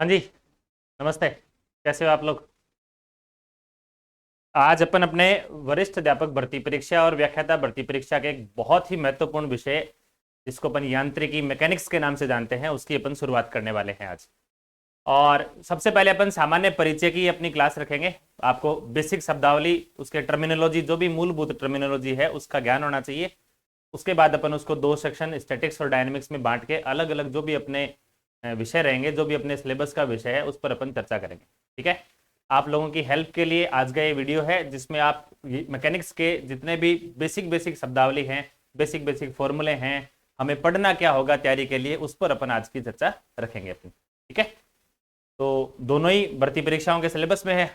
हाँ जी। नमस्ते। कैसे हो आप लोग? आज अपन अपने वरिष्ठ अध्यापक भर्ती परीक्षा और व्याख्याता भर्ती परीक्षा के एक बहुत ही महत्वपूर्ण विषय, जिसको अपन यांत्रिकी मैकेनिक्स के नाम से जानते हैं, उसकी अपन शुरुआत करने वाले हैं आज। और सबसे पहले अपन सामान्य परिचय की अपनी क्लास रखेंगे। आपको बेसिक शब्दावली, उसके टर्मिनोलॉजी, जो भी मूलभूत टर्मिनोलॉजी है उसका ज्ञान होना चाहिए। उसके बाद अपन उसको दो सेक्शन स्टैटिक्स और डायनेमिक्स में बांट के अलग अलग जो भी अपने विषय रहेंगे, जो भी अपने सिलेबस का विषय है, उस पर अपन चर्चा करेंगे। ठीक है। आप लोगों की हेल्प के लिए आज का ये वीडियो है, जिसमें आप मैकेनिक्स के जितने भी बेसिक बेसिक शब्दावली हैं, बेसिक बेसिक फॉर्मूले हैं, हमें पढ़ना क्या होगा तैयारी के लिए, उस पर अपन आज की चर्चा रखेंगे अपनी। ठीक है। तो दोनों ही भर्ती परीक्षाओं के सिलेबस में है।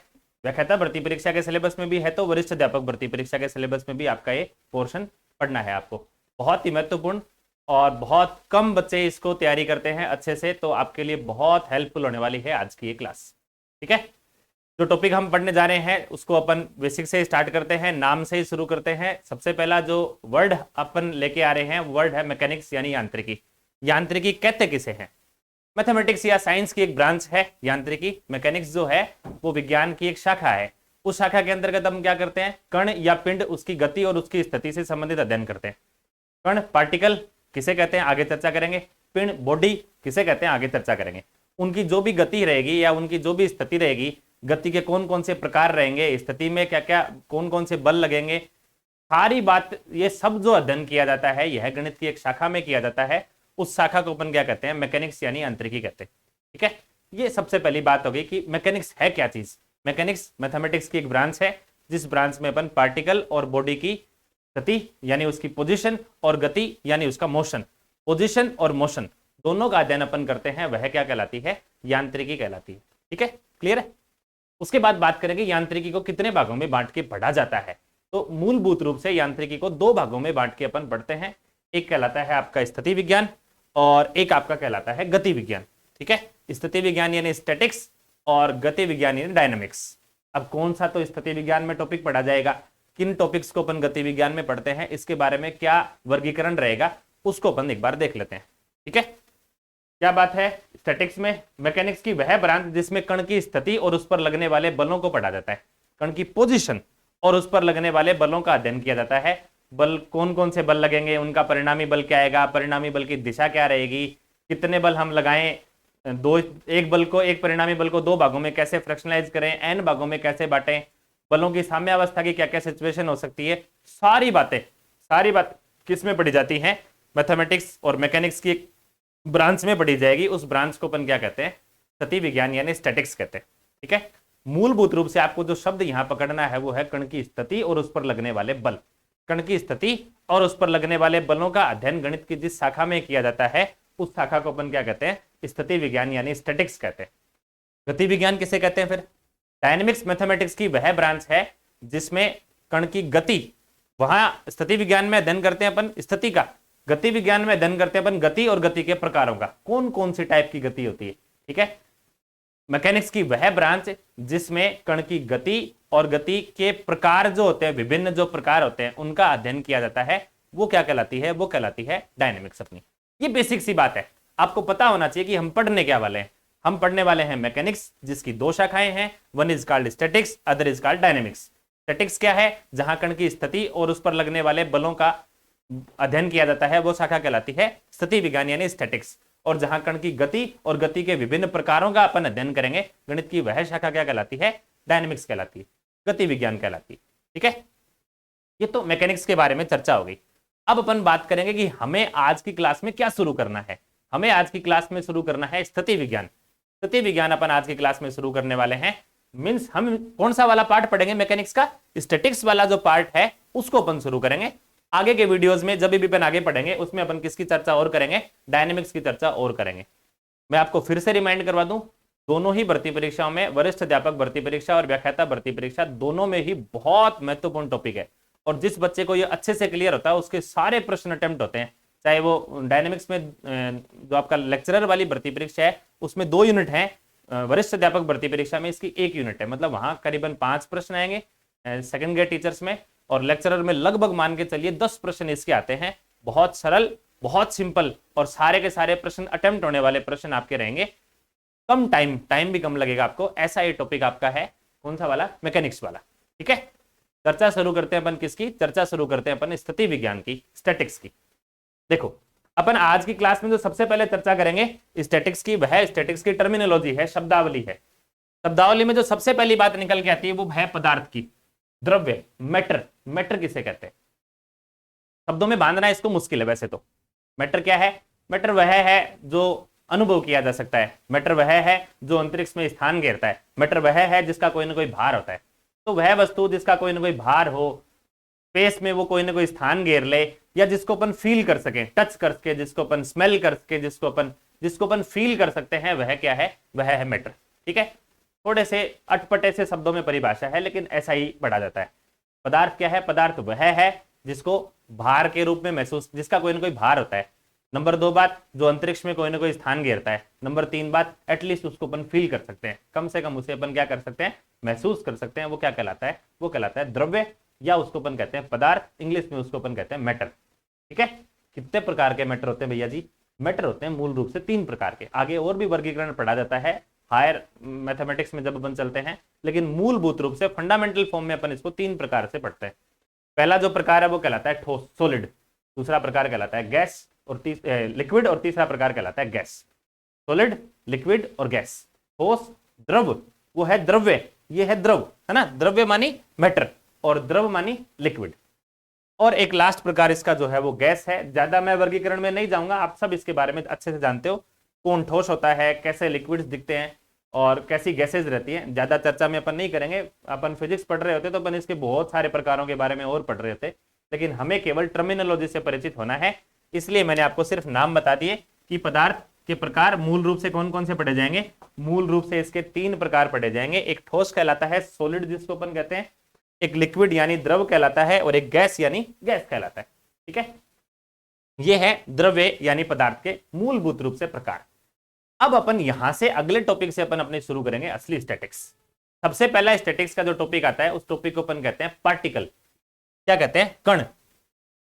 व्याख्याता भर्ती परीक्षा के सिलेबस में भी है, तो वरिष्ठ अध्यापक भर्ती परीक्षा के सिलेबस में भी आपका ये पोर्शन पढ़ना है आपको। बहुत ही महत्वपूर्ण, और बहुत कम बच्चे इसको तैयारी करते हैं अच्छे से, तो आपके लिए बहुत हेल्पफुल होने वाली है आज की ये क्लास। ठीक है। जो टॉपिक हम पढ़ने जा रहे हैं उसको अपन बेसिक से स्टार्ट करते हैं, नाम से ही शुरू करते हैं। सबसे पहला जो वर्ड अपन लेके आ रहे हैं वर्ड है मैकेनिक्स, यानी यांत्रिकी। यांत्रिकी कहते किसे हैं? मैथमेटिक्स या साइंस की एक ब्रांच है यांत्रिकी। मैकेनिक्स जो है वो विज्ञान की एक शाखा है। उस शाखा के अंतर्गत हम क्या करते हैं? कण या पिंड, उसकी गति और उसकी स्थिति से संबंधित अध्ययन करते हैं। कण पार्टिकल किसे कहते हैं, आगे चर्चा करेंगे। पिंड बॉडी किसे कहते हैं, आगे चर्चा करेंगे। उनकी जो भी गति रहेगी या उनकी जो भी स्थिति रहेगी, गति के कौन कौन से प्रकार रहेंगे, स्थिति में क्या क्या कौन कौन से बल लगेंगे, सारी बात, ये सब जो अध्ययन किया जाता है, यह गणित की एक शाखा में किया जाता है। उस शाखा को अपन क्या कहते हैं? मैकेनिक्स यानी यांत्रिकी कहते हैं। ठीक है। ये सबसे पहली बात होगी कि मैकेनिक्स है क्या चीज। मैकेनिक्स मैथमेटिक्स की एक ब्रांच है, जिस ब्रांच में अपन पार्टिकल और बॉडी की गति यानी उसकी पोजीशन, और गति यानी उसका मोशन, पोजीशन और मोशन दोनों का अध्ययन अपन करते हैं। वह क्या कहलाती है? यांत्रिकी कहलाती है। ठीक है, क्लियर है। उसके बाद बात करेंगे यांत्रिकी को कितने भागों में बांट के पढ़ा जाता है। तो मूलभूत रूप से यांत्रिकी को दो भागों में बांट के अपन पढ़ते हैं। एक कहलाता है आपका स्थिति विज्ञान, और एक आपका कहलाता है गति विज्ञान। ठीक है। स्थिति विज्ञान यानी स्टैटिक्स, और गति विज्ञान यानी डायनामिक्स। अब कौन सा तो स्थिति विज्ञान में टॉपिक पढ़ा जाएगा, किन टॉपिक्स को अपन गति विज्ञान में पढ़ते हैं, इसके बारे में क्या वर्गीकरण रहेगा, उसको अपन एक बार देख लेते हैं। ठीक है। क्या बात है? स्टैटिक्स में मैकेनिक्स की वह ब्रांच जिसमें कण की स्थिति और उस पर लगने वाले बलों को पढ़ा जाता है। कण की पोजीशन और उस पर लगने वाले बलों का अध्ययन किया जाता है। बल कौन कौन से बल लगेंगे, उनका परिणामी बल क्या आएगा, परिणामी बल की दिशा क्या रहेगी, कितने बल हम लगाएं, एक परिणामी बल को दो भागों में कैसे फ्रैक्शनलाइज करें, एन भागों में कैसे बांटें, बलों की साम्यावस्था की क्या क्या सिचुएशन हो सकती है, सारी बात किस में पढ़ी जाती हैं? मैथमेटिक्स और मैकेनिक्स की एक ब्रांच में पढ़ी जाएगी। उस ब्रांच को अपन क्या कहते हैं? स्थिति विज्ञान यानी स्टैटिक्स कहते हैं। ठीक है। मूलभूत रूप से आपको जो शब्द यहां पकड़ना है वो है कण की स्थिति और उस पर लगने वाले बल। कण की स्थिति और उस पर लगने वाले बलों का अध्ययन गणित की जिस शाखा में किया जाता है, उस शाखा को अपन क्या कहते हैं? स्थिति विज्ञान यानी स्टैटिक्स कहते हैं। गति विज्ञान किसे कहते हैं फिर? डायनेमिक्स मैथमेटिक्स की वह ब्रांच है जिसमें कण की गति, वहां स्थिति विज्ञान में अध्ययन करते हैं अपन स्थिति का, गति विज्ञान में अध्ययन करते हैं अपन गति और गति के प्रकारों का, कौन कौन सी टाइप की गति होती है। ठीक है। मैकेनिक्स की वह ब्रांच जिसमें कण की गति और गति के प्रकार जो होते हैं, विभिन्न जो प्रकार होते हैं, उनका अध्ययन किया जाता है, वो क्या कहलाती है? वो कहलाती है डायनेमिक्स अपनी। ये बेसिक सी बात है, आपको पता होना चाहिए कि हम पढ़ने क्या वाले हैं। हम पढ़ने वाले हैं मैकेनिक्स, जिसकी दो शाखाएं हैं, one is called statics, other is called dynamics. Statics क्या है? जहां कण की स्थिति और उस पर लगने वाले बलों का अध्ययन किया जाता है, वो शाखा कहलाती है स्थिति विज्ञान यानी स्टैटिक्स। और जहां कण की गति और गति के विभिन्न प्रकारों का अपन अध्ययन करेंगे, गणित की वह शाखा क्या कहलाती है? डायनेमिक्स कहलाती है, गति विज्ञान कहलाती है। ठीक है। ये तो मैकेनिक्स के बारे में चर्चा हो गई। अब अपन बात करेंगे कि हमें आज की क्लास में क्या शुरू करना है। हमें आज की क्लास में शुरू करना है स्थिति विज्ञान। स्थिति विज्ञान अपन आज की क्लास में शुरू करने वाले हैं। मींस हम कौन सा वाला पार्ट पढ़ेंगे? मैकेनिक्स का स्टैटिक्स वाला जो पार्ट है उसको अपन शुरू करेंगे। आगे के वीडियोस में जब भी अपन आगे पढ़ेंगे उसमें अपन किसकी चर्चा और करेंगे? डायनेमिक्स की चर्चा और करेंगे। मैं आपको फिर से रिमाइंड करवा दूं, दोनों ही भर्ती परीक्षाओं में, वरिष्ठ अध्यापक भर्ती परीक्षा और व्याख्याता भर्ती परीक्षा, दोनों में ही बहुत महत्वपूर्ण टॉपिक है। और जिस बच्चे को ये अच्छे से क्लियर होता है उसके सारे प्रश्न अटेम्प्ट होते हैं। चाहे वो डायनेमिक्स में जो आपका लेक्चरर वाली भर्ती परीक्षा है उसमें 2 यूनिट है, वरिष्ठ अध्यापक भर्ती परीक्षा में इसकी 1 यूनिट है, मतलब वहां करीबन 5 प्रश्न आएंगे सेकंड ग्रेड टीचर्स में, और लेक्चरर में लगभग मान के चलिए 10 प्रश्न इसके आते हैं। बहुत सरल, बहुत सिंपल, और सारे के सारे प्रश्न अटेम्प्ट होने वाले प्रश्न आपके रहेंगे। कम टाइम भी कम लगेगा आपको, ऐसा ये टॉपिक आपका है। कौन सा वाला? मैकेनिक्स वाला। ठीक है, चर्चा शुरू करते हैं अपन किसकी? चर्चा शुरू करते हैं अपन स्थिति विज्ञान की, स्टैटिक्स की। देखो अपन आज की क्लास में जो सबसे पहले चर्चा करेंगे स्टैटिक्स की, वह स्टैटिक्स की टर्मिनोलॉजी है, शब्दावली है। शब्दावली में जो सबसे पहली बात निकल के आती है वो है पदार्थ की, द्रव्य, मैटर। मैटर किसे कहते हैं? शब्दों में बांधना इसको मुश्किल है वैसे तो। मैटर क्या है? मैटर वह है जो अनुभव किया जा सकता है। मैटर वह है जो अंतरिक्ष में स्थान घेरता है। मैटर वह है जिसका कोई ना कोई भार होता है। तो वह वस्तु जिसका कोई ना कोई भार हो, स्पेस में वो कोई ना कोई स्थान घेर ले, या जिसको अपन फील कर सके, टच करके, जिसको अपन स्मेल करके, जिसको अपन फील कर सकते हैं, वह क्या है? वह है मैटर। ठीक है, थोड़े से अटपटे से शब्दों में परिभाषा है लेकिन ऐसा ही पढ़ा जाता है। पदार्थ क्या है? पदार्थ वह है जिसको भार के रूप में महसूस, जिसका कोई ना कोई भार होता है। नंबर 2 बात, जो अंतरिक्ष में कोई ना कोई स्थान घेरता है। नंबर 3 बात, एटलीस्ट उसको अपन फील कर सकते हैं, कम से कम उसे अपन क्या कर सकते हैं? महसूस कर सकते हैं। वो क्या कहलाता है? वो कहलाता है द्रव्य, या उसको अपन कहते हैं पदार्थ, इंग्लिश में उसको अपन कहते हैं मैटर। ठीक है, कितने प्रकार के मैटर होते हैं भैया जी? मैटर होते हैं मूल रूप से 3 प्रकार के। आगे और भी वर्गीकरण पढ़ा जाता है हायर मैथमेटिक्स में जब अपन चलते हैं, लेकिन मूलभूत रूप से फंडामेंटल फॉर्म में अपन इसको 3 प्रकार से पढ़ते हैं। पहला जो प्रकार है वो कहलाता है ठोस, सॉलिड। दूसरा प्रकार कहलाता है गैस और लिक्विड, और तीसरा प्रकार कहलाता है गैस। सॉलिड, लिक्विड और गैस। ठोस, द्रव, वो है द्रव्य, ये है द्रव, है ना? द्रव्य मानी मैटर और द्रव मानी लिक्विड। और एक लास्ट प्रकार इसका जो है वो गैस है। ज्यादा मैं वर्गीकरण में नहीं जाऊंगा, आप सब इसके बारे में अच्छे से जानते हो, कौन ठोस होता है, कैसे लिक्विड्स दिखते हैं और कैसी गैसेज रहती हैं। ज्यादा चर्चा में अपन नहीं करेंगे। अपन फिजिक्स पढ़ रहे होते तो अपन इसके बहुत सारे प्रकारों के बारे में और पढ़ रहे थे, लेकिन हमें केवल टर्मिनोलॉजी से परिचित होना है, इसलिए मैंने आपको सिर्फ नाम बता दिए कि पदार्थ के प्रकार मूल रूप से कौन कौन से पढ़े जाएंगे। मूल रूप से इसके 3 प्रकार पढ़े जाएंगे। एक ठोस कहलाता है, सॉलिड जिसको अपन कहते हैं, एक लिक्विड यानी द्रव कहलाता है, और एक गैस यानी गैस कहलाता है। ठीक है, ये है द्रव्य यानी पदार्थ के मूलभूत रूप से प्रकार। अब अपन यहां से अगले टॉपिक से अपन अपने शुरू करेंगे असली स्टैटिक्स। सबसे पहला स्टैटिक्स का जो टॉपिक आता है उस टॉपिक को अपन कहते हैं पार्टिकल। क्या कहते हैं? कण।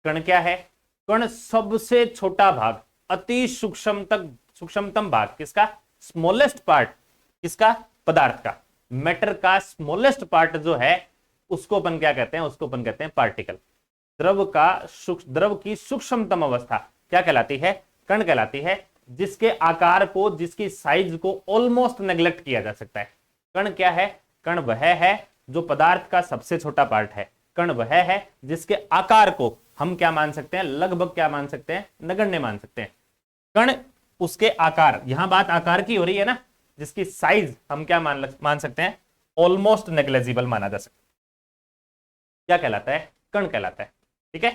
कण क्या है? कण सबसे छोटा भाग, अति सूक्ष्मतम भाग, किसका? स्मॉलेस्ट पार्ट, किसका? पदार्थ का। मैटर का स्मॉलेस्ट पार्ट जो है उसको अपन क्या कहते हैं? उसको अपन कहते हैं पार्टिकल। द्रव की सूक्ष्मतम अवस्था क्या कहलाती है? कण कहलाती है, जिसके आकार को, जिसकी साइज को ऑलमोस्ट नेग्लेक्ट किया जा सकता है। कण क्या है? कण वह है जो पदार्थ का सबसे छोटा पार्ट है। कण वह है जिसके आकार को हम क्या मान सकते हैं? लगभग क्या मान सकते हैं? नगण्य मान सकते हैं। कण, उसके आकार, यहां बात आकार की हो रही है ना, जिसकी साइज हम क्या मान सकते हैं? ऑलमोस्ट नेग्लेजिबल माना जा सकता है। क्या कहलाता है? कण कहलाता है। ठीक है,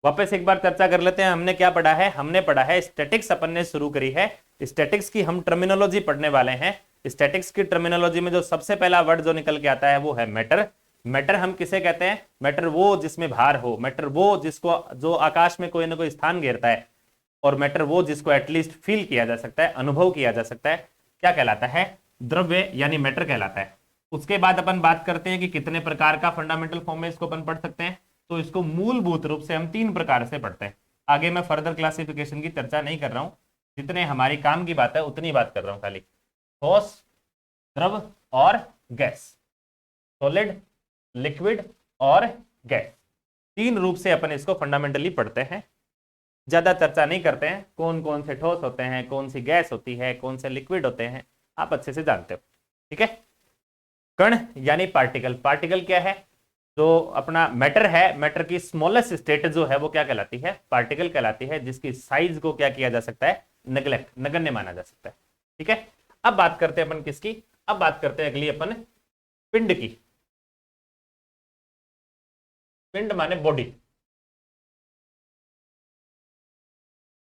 वापस एक बार चर्चा कर लेते हैं। हमने क्या पढ़ा है? हमने पढ़ा है स्टैटिक्स, अपन ने शुरू करी है। स्टैटिक्स की हम टर्मिनोलॉजी पढ़ने वाले हैं। स्टैटिक्स की टर्मिनोलॉजी में जो सबसे पहला वर्ड जो निकल के आता है वो है मैटर। मैटर हम किसे कहते हैं? मैटर वो जिसमें भार हो, मैटर वो जिसको, जो आकाश में कोई ना कोई स्थान घेरता है, और मैटर वो जिसको एटलीस्ट फील किया जा सकता है, अनुभव किया जा सकता है। क्या कहलाता है? द्रव्य यानी मैटर कहलाता है। उसके बाद अपन बात करते हैं कि कितने प्रकार का फंडामेंटल फॉर्म में इसको अपन पढ़ सकते हैं। तो इसको मूलभूत रूप से हम 3 प्रकार से पढ़ते हैं। आगे मैं फर्दर क्लासिफिकेशन की चर्चा नहीं कर रहा हूं, जितने हमारी काम की बात है उतनी बात कर रहा हूं खाली। ठोस, द्रव और गैस। सॉलिड, लिक्विड और गैस। 3 रूप से अपन इसको फंडामेंटली पढ़ते हैं। ज्यादा चर्चा नहीं करते हैं कौन कौन से ठोस होते हैं, कौन सी गैस होती है, कौन से लिक्विड होते हैं, आप अच्छे से जानते हो। ठीक है, कण यानी पार्टिकल। पार्टिकल क्या है? जो अपना मैटर है, मैटर की स्मॉलेस्ट स्टेट जो है वो क्या कहलाती है? पार्टिकल कहलाती है, जिसकी साइज को क्या किया जा सकता है? नेग्लेक्ट, नगण्य माना जा सकता है। ठीक है, अब बात करते हैं अपन किसकी? अब बात करते हैं अगली अपन पिंड की। पिंड माने बॉडी।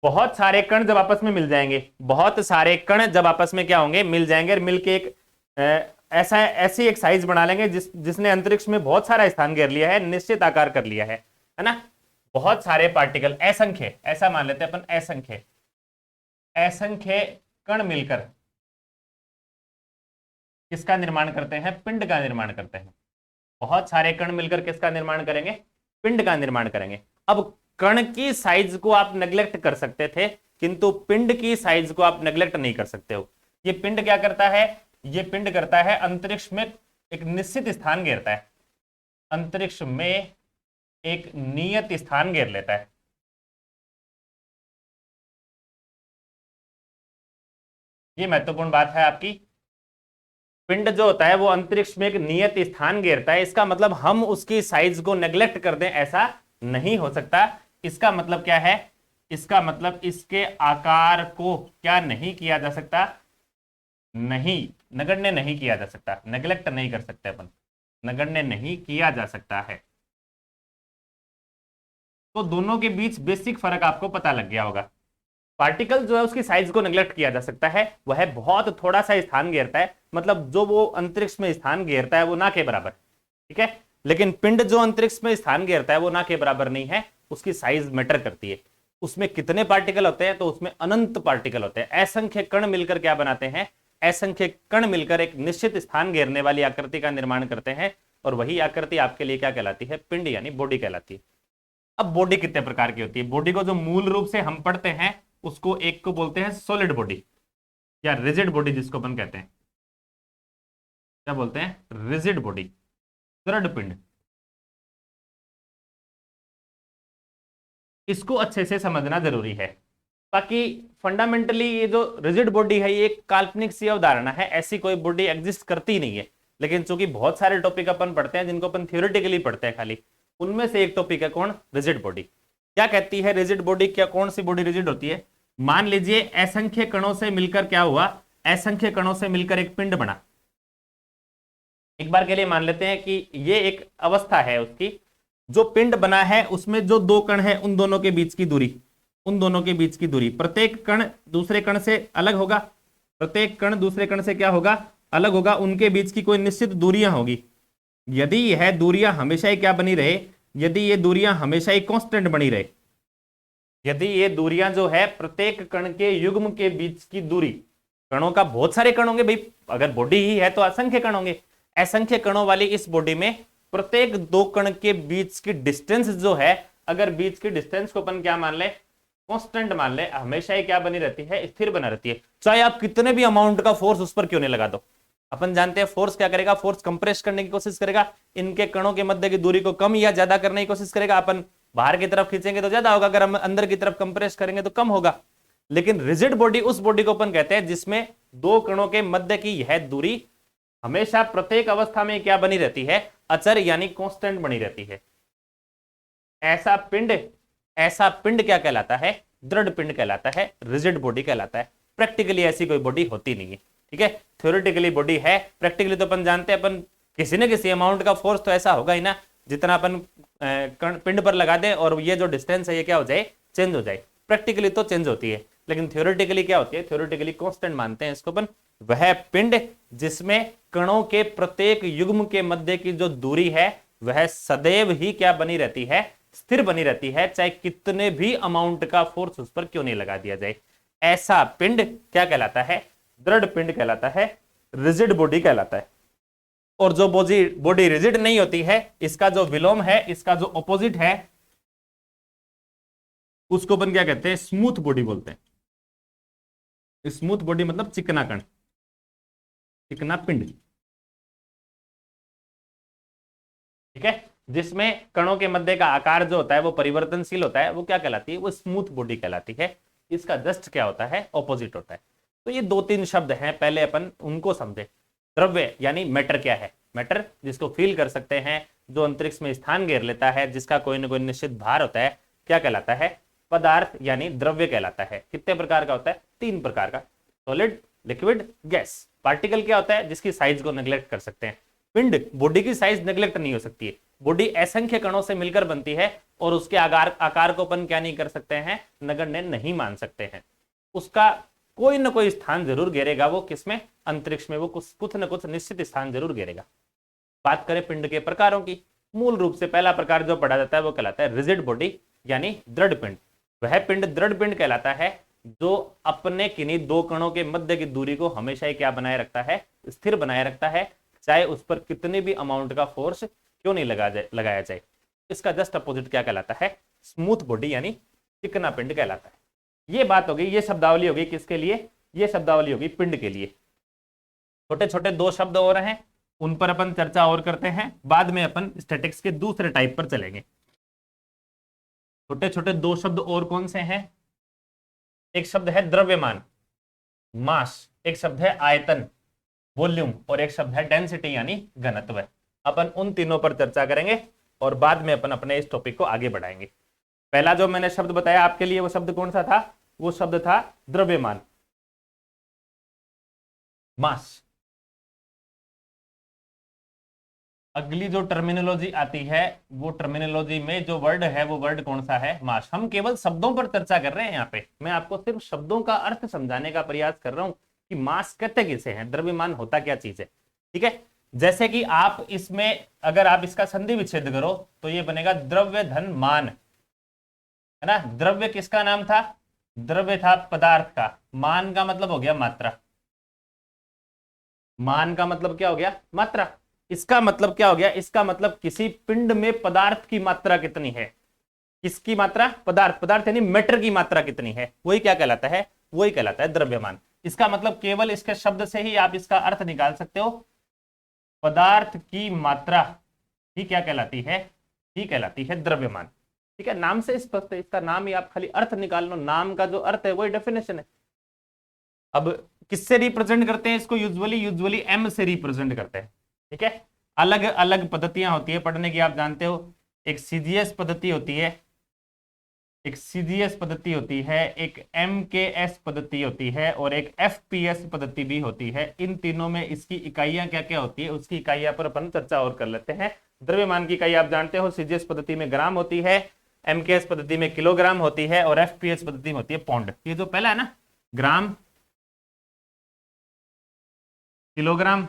बहुत सारे कण जब आपस में मिल जाएंगे, बहुत सारे कण जब आपस में क्या होंगे? मिल जाएंगे, और मिलके एक ऐसी एक साइज बना लेंगे जिसने अंतरिक्ष में बहुत सारा स्थान घेर लिया है, निश्चित आकार कर लिया है ना? बहुत सारे पार्टिकल, असंख्य, ऐसा मान लेते हैं अपन, असंख्य कण मिलकर किसका निर्माण करते हैं? पिंड का निर्माण करते हैं। बहुत सारे कण मिलकर किसका निर्माण करेंगे? पिंड का निर्माण करेंगे। अब कण की साइज को आप नेग्लेक्ट कर सकते थे, किंतु पिंड की साइज को आप नेग्लेक्ट नहीं कर सकते हो। ये पिंड क्या करता है, ये पिंड करता है अंतरिक्ष में एक निश्चित स्थान घेरता है, अंतरिक्ष में एक नियत स्थान घेर लेता है। ये महत्वपूर्ण बात है आपकी। पिंड जो होता है वो अंतरिक्ष में एक नियत स्थान घेरता है, इसका मतलब हम उसकी साइज को नेग्लेक्ट कर दें ऐसा नहीं हो सकता। इसका मतलब क्या है, इसका मतलब इसके आकार को क्या नहीं किया जा सकता, नहीं, नगण्य नहीं किया जा सकता, नेग्लेक्ट नहीं कर सकते अपन, नगण्य नहीं किया जा सकता है। तो दोनों के बीच बेसिक फर्क आपको पता लग गया होगा। पार्टिकल जो है उसकी साइज को नेग्लेक्ट किया जा सकता है, वह बहुत थोड़ा सा स्थान घेरता है, मतलब जो वो अंतरिक्ष में स्थान घेरता है वो ना के बराबर, ठीक है। लेकिन पिंड जो अंतरिक्ष में स्थान घेरता है वो ना के बराबर नहीं है, उसकी साइज मैटर करती है। उसमें कितने पार्टिकल होते हैं, तो उसमें अनंत पार्टिकल होते हैं। असंख्य कण मिलकर क्या बनाते हैं, असंख्य कण मिलकर एक निश्चित स्थान घेरने वाली आकृति का निर्माण करते हैं, और वही आकृति आपके लिए क्या कहलाती है, पिंड यानी बॉडी कहलाती है। अब बॉडी कितने प्रकार की होती है, बॉडी को जो मूल रूप से हम पढ़ते हैं उसको एक को बोलते हैं सॉलिड बॉडी या रिजिड बॉडी, जिसको अपन कहते हैं, क्या बोलते हैं, रिजिड बॉडी, दृढ़ पिंड। इसको अच्छे से समझना जरूरी है। बाकी फंडामेंटली ये जो रिजिड बॉडी है ये एक काल्पनिक सी अवधारणा है, ऐसी कोई बॉडी एग्जिस्ट करती नहीं है। लेकिन चूंकि बहुत सारे टॉपिक अपन पढ़ते हैं जिनको अपन थियोरेटिकली पढ़ते हैं खाली, उनमें से एक टॉपिक है कौन, रिजिड बॉडी। क्या कहती है रिजिड बॉडी, क्या कौन सी बॉडी रिजिड होती है। मान लीजिए असंख्य कणों से मिलकर क्या हुआ, असंख्य कणों से मिलकर एक पिंड बना। एक बार के लिए मान लेते हैं कि ये एक अवस्था है उसकी, जो पिंड बना है उसमें जो दो कण है उन दोनों के बीच की दूरी, उन दोनों के बीच की दूरी, प्रत्येक कण दूसरे कण से अलग होगा, प्रत्येक कण दूसरे कण से क्या होगा, अलग होगा, उनके बीच की कोई निश्चित दूरियां होगी। यदि यह दूरियां हमेशा ही क्या बनी रहे, यदि ये दूरियां हमेशा ही कांस्टेंट बनी रहे, यदि ये दूरियां जो है प्रत्येक कण के युग्म के बीच की दूरी, कणों का बहुत सारे कण होंगे भाई, अगर बॉडी ही है तो असंख्य कण होंगे, असंख्य कणों वाली इस बॉडी में प्रत्येक दो कण के बीच की डिस्टेंस जो है, अगर बीच की डिस्टेंस को अपन क्या मान ले, कांस्टेंट मान ले, हमेशा ही क्या बनी रहती है, स्थिर बना रहती है। चाहे आप कितने भी अमाउंट का फोर्स उस पर क्यों नहीं लगा दो। अपन जानते हैं फोर्स क्या करेगा, फोर्स कंप्रेस करने की कोशिश करेगा, इनके कणों के मध्य की दूरी को कम या ज्यादा करने की कोशिश करेगा। अपन बाहर की तरफ खींचेंगे तो ज्यादा होगा, अगर हम अंदर की तरफ कंप्रेस करेंगे तो कम होगा। लेकिन रिजिड बॉडी उस बॉडी को अपन कहते हैं जिसमें दो कणों के मध्य की यह दूरी हमेशा प्रत्येक अवस्था में क्या बनी रहती है, अचर यानी कांस्टेंट बनी रहती है। ऐसा पिंड क्या कहलाता है, दृढ़ पिंड कहलाता है, रिजिड बॉडी कहलाता है। प्रैक्टिकली ऐसी कोई बॉडी होती नहीं है, ठीक है। थ्योरेटिकली बॉडी है, प्रैक्टिकली तो अपन जानते हैं, अपन किसी न किसी अमाउंट का फोर्स तो ऐसा होगा ही ना, जितना अपन पिंड पर लगा दे और ये जो डिस्टेंस है ये क्या हो जाए, चेंज हो जाए। प्रैक्टिकली तो चेंज होती है, लेकिन थ्योरेटिकली क्या होती है, थ्योरेटिकली कांस्टेंट मानते हैं इसको अपन। वह पिंड जिसमें कणों के प्रत्येक युग्म के मध्य की जो दूरी है वह सदैव ही क्या बनी रहती है, स्थिर बनी रहती है, चाहे कितने भी अमाउंट का फोर्स उस पर क्यों नहीं लगा दिया जाए। ऐसा पिंड क्या कहलाता है, दृढ़ पिंड कहलाता है, रिजिड बॉडी कहलाता है। और जो बॉडी रिजिड नहीं होती है, इसका जो विलोम है, इसका जो ऑपोजिट है, उसको अपन क्या कहते हैं, स्मूथ बॉडी बोलते हैं। स्मूथ बॉडी मतलब चिकना कण, चिकना पिंड, ठीक है। जिसमें कणों के मध्य का आकार जो होता है वो परिवर्तनशील होता है, वो क्या कहलाती है, वो स्मूथ बॉडी कहलाती है। इसका जस्ट क्या होता है, ऑपोजिट होता है। तो ये दो तीन शब्द हैं, पहले अपन उनको समझे। द्रव्य यानी मैटर क्या है, मैटर जिसको फील कर सकते हैं, जो अंतरिक्ष में स्थान घेर लेता है, जिसका कोई ना कोई निश्चित भार होता है, क्या कहलाता है, पदार्थ यानी द्रव्य कहलाता है। कितने प्रकार का होता है, तीन प्रकार का, सॉलिड, लिक्विड, गैस। पार्टिकल क्या होता है, जिसकी साइज को नेग्लेक्ट कर सकते हैं। पिंड, बॉडी की साइज नेग्लेक्ट नहीं हो सकती है, बॉडी असंख्य कणों से मिलकर बनती है और उसके आकार को अपन क्या नहीं कर सकते हैं, नगण्य नहीं मान सकते हैं। उसका कोई ना कोई स्थान जरूर घेरेगा, वो किसमें, अंतरिक्ष में, वो कुछ न कुछ निश्चित स्थान जरूर घेरेगा। बात करें पिंड के प्रकारों की, मूल रूप से पहला प्रकार जो पढ़ा जाता है वो कहलाता है रिजिड बॉडी यानी दृढ़ पिंड। वह पिंड दृढ़ पिंड कहलाता है जो अपने किन्हीं दो कणों के मध्य की दूरी को हमेशा ही क्या बनाए रखता है, स्थिर बनाए रखता है, चाहे उस पर कितने भी अमाउंट का फोर्स क्यों नहीं लगाया जाए। इसका जस्ट अपोजिट क्या कहलाता है, स्मूथ बॉडी यानी चिकना पिंड कहलाता है। ये बात हो गई, ये शब्दावली हो गई किसके लिए, ये शब्दावली होगी पिंड के लिए। छोटे छोटे दो शब्द और हैं, उन पर अपन चर्चा और करते हैं, बाद में अपन स्टैटिक्स के दूसरे टाइप पर चलेंगे। छोटे छोटे दो शब्द और कौन से हैं? एक शब्द है द्रव्यमान, मास, एक शब्द है आयतन, वॉल्यूम, और एक शब्द है डेंसिटी यानी घनत्व। अपन उन तीनों पर चर्चा करेंगे और बाद में अपन अपने इस टॉपिक को आगे बढ़ाएंगे। पहला जो मैंने शब्द बताया आपके लिए वो शब्द कौन सा था? वो शब्द था द्रव्यमान, मास। अगली जो टर्मिनोलॉजी आती है वो टर्मिनोलॉजी में जो वर्ड है वो वर्ड कौन सा है? मास। हम केवल शब्दों पर चर्चा कर रहे हैं यहाँ पे, मैं आपको सिर्फ शब्दों का अर्थ समझाने का प्रयास कर रहा हूं कि मास कहते किसे हैं, द्रव्यमान होता क्या चीज है। ठीक है, जैसे कि आप इसमें अगर आप इसका संधि विच्छेद करो तो ये बनेगा द्रव्य धन मान, है ना। द्रव्य किसका नाम था? द्रव्य था पदार्थ का, मान का मतलब हो गया मात्रा, मान का मतलब क्या हो गया? मात्रा। इसका मतलब क्या हो गया? इसका मतलब किसी पिंड में पदार्थ की मात्रा कितनी है। किसकी मात्रा? पदार्थ, पदार्थ यानी मैटर की मात्रा कितनी है, वही क्या कहलाता है? वही कहलाता है द्रव्यमान। इसका मतलब केवल इसके शब्द से ही आप इसका अर्थ निकाल सकते हो, पदार्थ की मात्रा ही क्या कहलाती है? ही कहलाती है द्रव्यमान। ठीक है, नाम से स्पष्ट है, इसका नाम ही आप खाली अर्थ निकाल लो, नाम का जो अर्थ है वही डेफिनेशन है। अब किससे रिप्रेजेंट करते हैं इसको? यूजुअली एम से रिप्रेजेंट करते हैं। ठीक है, अलग अलग पद्धतियां होती है पढ़ने की, आप जानते हो। एक सीजीएस पद्धति होती है, एक सीजीएस पद्धति होती है, एक एमकेएस पद्धति होती है और एक एफपीएस पद्धति भी होती है। इन तीनों में इसकी इकाइयां क्या क्या होती है उसकी इकाइयां पर अपन चर्चा और कर लेते हैं। द्रव्यमान की इकाई आप जानते हो, सीजीएस पद्धति में ग्राम होती है, एमकेएस पद्धति में किलोग्राम होती है और एफपीएस पद्धति में होती है पौंड। ये जो पहला है ना, ग्राम, किलोग्राम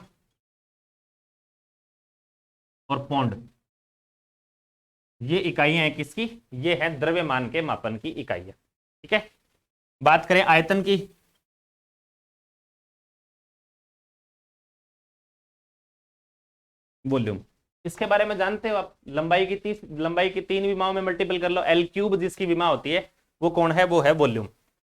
और पौंड, ये इकाइयां हैं किसकी? ये है द्रव्यमान के मापन की इकाइयां। ठीक है, बात करें आयतन की, वॉल्यूम, इसके बारे में जानते हो आप? लंबाई की 3 विमाओं में मल्टीपल कर लो, एल क्यूब जिसकी विमा होती है वो कौन है? वो है वॉल्यूम।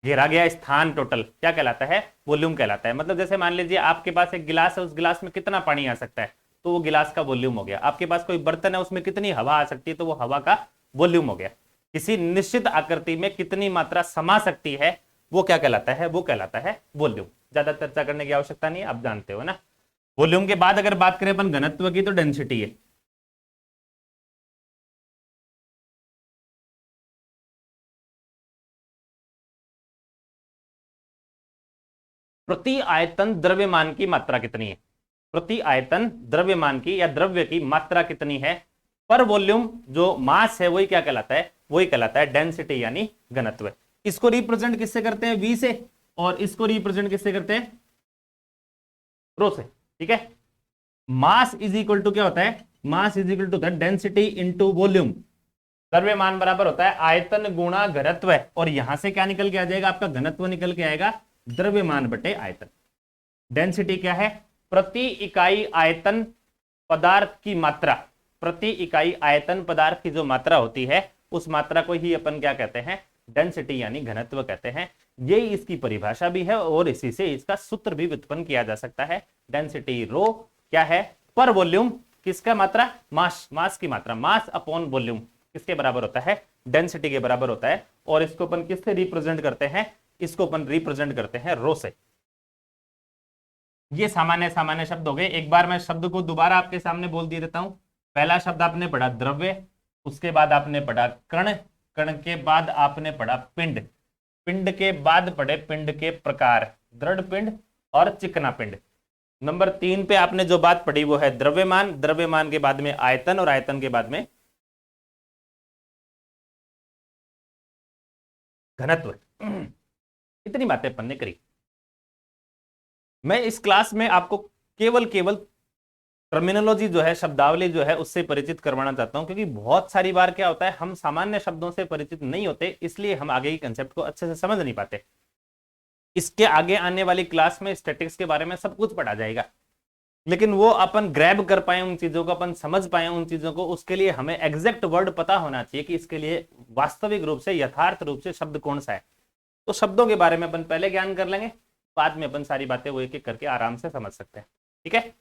घेरा गया स्थान टोटल क्या कहलाता है? वॉल्यूम कहलाता है। मतलब जैसे मान लीजिए आपके पास एक गिलास है, उस गिलास में कितना पानी आ सकता है, तो वो गिलास का वॉल्यूम हो गया। आपके पास कोई बर्तन है, उसमें कितनी हवा आ सकती है, तो वो हवा का वॉल्यूम हो गया। किसी निश्चित आकृति में कितनी मात्रा समा सकती है वो क्या कहलाता है? वो कहलाता है वॉल्यूम। ज्यादा चर्चा करने की आवश्यकता नहीं है, आप जानते हो ना। वॉल्यूम के बाद अगर बात करें अपन घनत्व की, तो डेंसिटी है। प्रति आयतन द्रव्यमान की मात्रा कितनी है? प्रति आयतन द्रव्यमान की या द्रव्य की मात्रा कितनी है पर वॉल्यूम? जो मास है वही क्या कहलाता है? वही कहलाता है डेंसिटी यानी घनत्व। इसको रिप्रेजेंट किससे करते हैं? वी से, और इसको रिप्रेजेंट किससे करते हैं? रो से। ठीक है, मास इज इक्वल टू क्या होता है? Mass is equal to density into volume. द्रव्यमान बराबर होता है आयतन गुणा घनत्व, और यहां से क्या निकल के आ जाएगा? आपका घनत्व निकल के आएगा द्रव्यमान बटे आयतन। डेंसिटी क्या है? प्रति इकाई आयतन पदार्थ की मात्रा, प्रति इकाई आयतन पदार्थ की जो मात्रा होती है उस मात्रा को ही अपन क्या कहते हैं? डेंसिटी यानी घनत्व कहते हैं। यही इसकी परिभाषा भी है और इसी से इसका सूत्र भी व्युत्पन्न किया जा सकता है। डेंसिटी रो क्या है? पर वॉल्यूम किसका मात्रा? मास, मास की मात्रा, मास अपॉन वॉल्यूम किसके बराबर होता है? डेंसिटी के बराबर होता है। और इसको अपन किससे रिप्रेजेंट करते हैं? इसको अपन रिप्रेजेंट करते हैं रो से। ये सामान्य सामान्य शब्द हो गए। एक बार मैं शब्द को दोबारा आपके सामने बोल दे देता हूं। पहला शब्द आपने पढ़ा द्रव्य, उसके बाद आपने पढ़ा कण, कण के बाद आपने पढ़ा पिंड, पिंड के बाद पढ़े पिंड के प्रकार, दृढ़ पिंड और चिकना पिंड। नंबर 3 पे आपने जो बात पढ़ी वो है द्रव्यमान, द्रव्यमान के बाद में आयतन और आयतन के बाद में घनत्व। इतनी बातें अपन ने करी। मैं इस क्लास में आपको केवल टर्मिनोलॉजी जो है, शब्दावली जो है, उससे परिचित करवाना चाहता हूं, क्योंकि बहुत सारी बार क्या होता है हम सामान्य शब्दों से परिचित नहीं होते, इसलिए हम आगे की कंसेप्ट को अच्छे से समझ नहीं पाते। इसके आगे आने वाली क्लास में स्टैटिक्स के बारे में सब कुछ पढ़ा जाएगा, लेकिन वो अपन ग्रैब कर पाए उन चीजों को, अपन समझ पाए उन चीजों को, उसके लिए हमें एग्जैक्ट वर्ड पता होना चाहिए कि इसके लिए वास्तविक रूप से, यथार्थ रूप से शब्द कौन सा है। तो शब्दों के बारे में अपन पहले ज्ञान कर लेंगे, बाद में अपन सारी बातें वो एक एक करके आराम से समझ सकते हैं। ठीक है,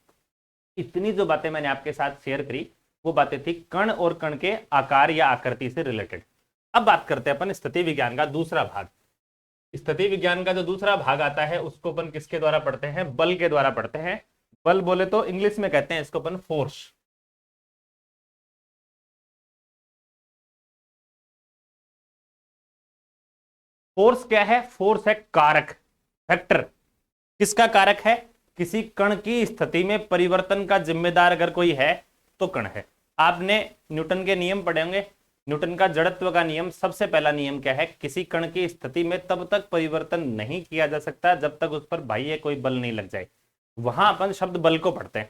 इतनी जो बातें मैंने आपके साथ शेयर करी वो बातें थी कण और कण के आकार या आकृति से रिलेटेड। अब बात करते हैं अपन स्थिति विज्ञान का दूसरा भाग। स्थिति विज्ञान का जो दूसरा भाग आता है उसको अपन किसके द्वारा पढ़ते हैं? बल के द्वारा पढ़ते हैं। बल बोले तो इंग्लिश में कहते हैं इसको अपन फोर्स। फोर्स क्या है? फोर्स है कारक, फैक्टर। किसका कारक है? किसी कण की स्थिति में परिवर्तन का जिम्मेदार अगर कोई है तो कण है। आपने न्यूटन के नियम पढ़े होंगे। न्यूटन का जड़त्व का नियम, सबसे पहला नियम क्या है? किसी कण की स्थिति में तब तक परिवर्तन नहीं किया जा सकता जब तक उस पर बाह्य कोई बल नहीं लग जाए। वहां अपन शब्द बल को पढ़ते हैं।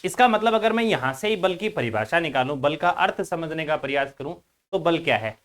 इसका मतलब अगर मैं यहां से ही बल की परिभाषा निकालूं, बल का अर्थ समझने का प्रयास करूं, तो बल क्या है?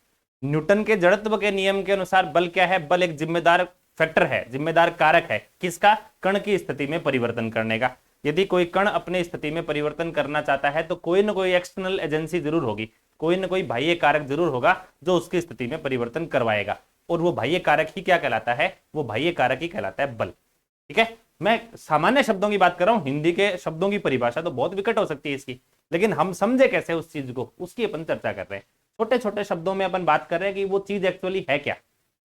न्यूटन के जड़त्व के नियम के अनुसार बल क्या है? बल एक जिम्मेदार फैक्टर है, जिम्मेदार कारक है। किसका? कण की स्थिति में परिवर्तन करने का। यदि कोई कण अपनी स्थिति में परिवर्तन करना चाहता है तो कोई ना कोई एक्सटर्नल एजेंसी जरूर होगी, कोई ना कोई बाह्य कारक जरूर होगा जो उसकी स्थिति में परिवर्तन करवाएगा। और वो बाह्य कारक ही क्या कहलाता है? वो बाह्य कारक ही कहलाता है बल। ठीक है, मैं सामान्य शब्दों की बात कर रहा हूं। हिंदी के शब्दों की परिभाषा तो बहुत विकट हो सकती है इसकी, लेकिन हम समझे कैसे उस चीज को, उसकी अपन चर्चा कर रहे हैं। छोटे छोटे शब्दों में अपन बात कर रहे हैं कि वो चीज एक्चुअली है क्या।